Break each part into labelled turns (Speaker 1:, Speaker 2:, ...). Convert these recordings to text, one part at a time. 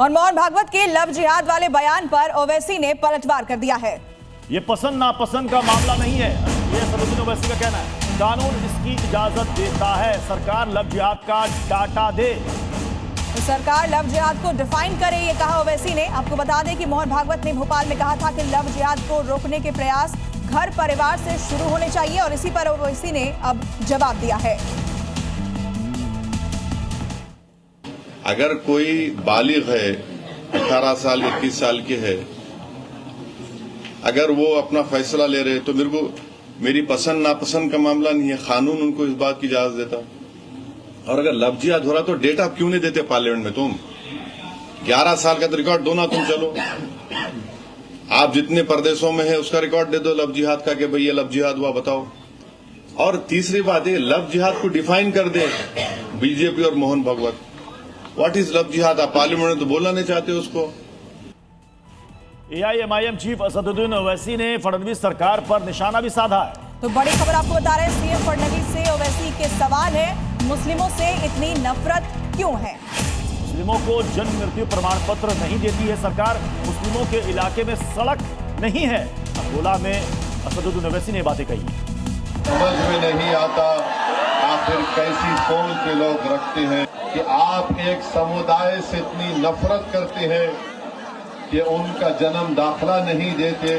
Speaker 1: और मोहन भागवत के लव जिहाद वाले बयान पर ओवैसी ने पलटवार कर दिया है।
Speaker 2: ये पसंद नापसंद का मामला नहीं है, ये असदुद्दीन ओवैसी का कहना है। कानून इसकी इजाजत देता है, सरकार लव जिहाद का डाटा दे।
Speaker 1: तो सरकार लव जिहाद को डिफाइन करे, ये कहा ओवैसी ने। आपको बता दें कि मोहन भागवत ने भोपाल में कहा था कि लव जिहाद को रोकने के प्रयास घर परिवार से शुरू होने चाहिए और इसी पर ओवैसी ने अब जवाब दिया है।
Speaker 3: अगर कोई बालिग है, 18 साल 21 साल के है, अगर वो अपना फैसला ले रहे तो मेरी पसंद नापसंद का मामला नहीं है, कानून उनको इस बात की इजाजत देता। और अगर लव जिहाद हो रहा तो डेटा क्यों नहीं देते पार्लियामेंट में? तुम 11 साल का तो रिकॉर्ड दो ना, तुम चलो आप जितने प्रदेशों में है उसका रिकॉर्ड दे दो लव जिहाद का कि भाई ये लव जिहाद हुआ, बताओ। और तीसरी बात है, लव जिहाद को डिफाइन कर दे बीजेपी और Mohan Bhagwat. What is love jihad? आप पार्लियामेंट में तो बोलना नहीं चाहते उसको।
Speaker 2: एआईएमआईएम चीफ असदुद्दीन ओवैसी ने फडणवीस सरकार पर निशाना भी साधा है।
Speaker 1: तो बड़ी खबर आपको बता रहे हैं, सीएम फडणवीस से ओवैसी के सवाल है, मुस्लिमों से इतनी नफरत क्यों है?
Speaker 2: मुस्लिमों को जन्म मृत्यु प्रमाण पत्र नहीं देती है सरकार, मुस्लिमों के इलाके में सड़क नहीं है। अकोला में असदुद्दीन ओवैसी ने बातें कही।
Speaker 4: समझ में नहीं आता आखिर कैसी सोच के लोग रखते हैं कि आप एक समुदाय से इतनी नफरत करते हैं कि उनका जन्म दाखिला नहीं देते,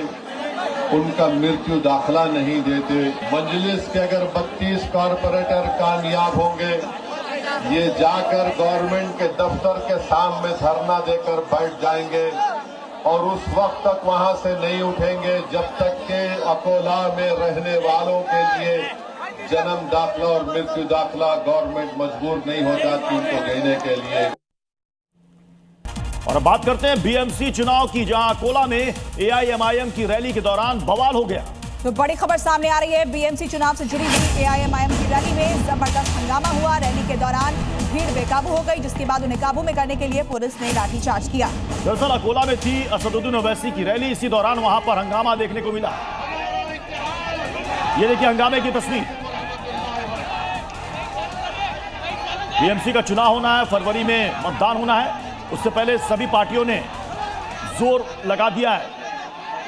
Speaker 4: उनका मृत्यु दाखिला नहीं देते। मजलिस के अगर 32 कॉरपोरेटर कामयाब होंगे, ये जाकर गवर्नमेंट के दफ्तर के सामने धरना देकर बैठ जाएंगे और उस वक्त तक वहां से नहीं उठेंगे जब तक के अकोला में रहने वालों के लिए जन्म दाखिला और मृत्यु दाखिला गवर्नमेंट मजबूर नहीं हो जाती उनको देने के लिए।
Speaker 2: और अब बात करते हैं बीएमसी चुनाव की, जहां अकोला में एआईएमआईएम की रैली के दौरान बवाल हो गया।
Speaker 1: तो बड़ी खबर सामने आ रही है, बीएमसी चुनाव से जुड़ी हुई एआईएमआईएम की रैली में जबरदस्त हंगामा हुआ। रैली के दौरान भीड़ बेकाबू हो गई, जिसके बाद उन्हें काबू में करने के लिए पुलिस ने लाठीचार्ज किया।
Speaker 2: दरअसल अकोला में थी असदुद्दीन ओवैसी की रैली, इसी दौरान वहां पर हंगामा देखने को मिला। ये देखिए हंगामे की तस्वीर। बीएमसी का चुनाव होना है, फरवरी में मतदान होना है, उससे पहले सभी पार्टियों ने जोर लगा दिया है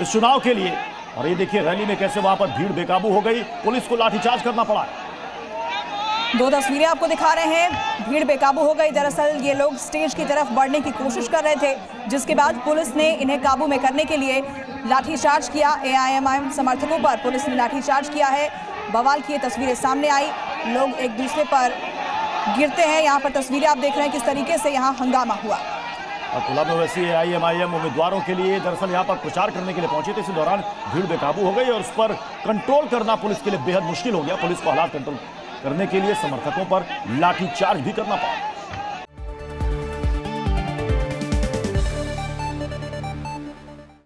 Speaker 2: इस चुनाव के लिए। और ये देखिए रैली में कैसे वहां पर भीड़ बेकाबू हो गई, पुलिस को लाठीचार्ज करना पड़ा है।
Speaker 1: दो तस्वीरें आपको दिखा रहे हैं, भीड़ बेकाबू हो गई। दरअसल ये लोग स्टेज की तरफ बढ़ने की कोशिश कर रहे थे, जिसके बाद पुलिस ने इन्हें काबू में करने के लिए लाठीचार्ज किया। एआईएमआईएम समर्थकों पर पुलिस ने लाठीचार्ज किया है। बवाल की ये तस्वीरें सामने आई, लोग एक दूसरे पर गिरते हैं। यहाँ पर तस्वीरें आप देख रहे हैं किस तरीके से यहाँ हंगामा हुआ।
Speaker 2: अकोला में वैसे एआईएमआईएम उम्मीदवारों के लिए दरअसल यहाँ पर प्रचार करने के लिए पहुंचे थे, इसी दौरान भीड़ बेकाबू हो गई और उस पर कंट्रोल करना पुलिस के लिए बेहद मुश्किल हो गया। पुलिस को हालात कंट्रोल करने के लिए समर्थकों पर लाठीचार्ज भी करना पड़ा।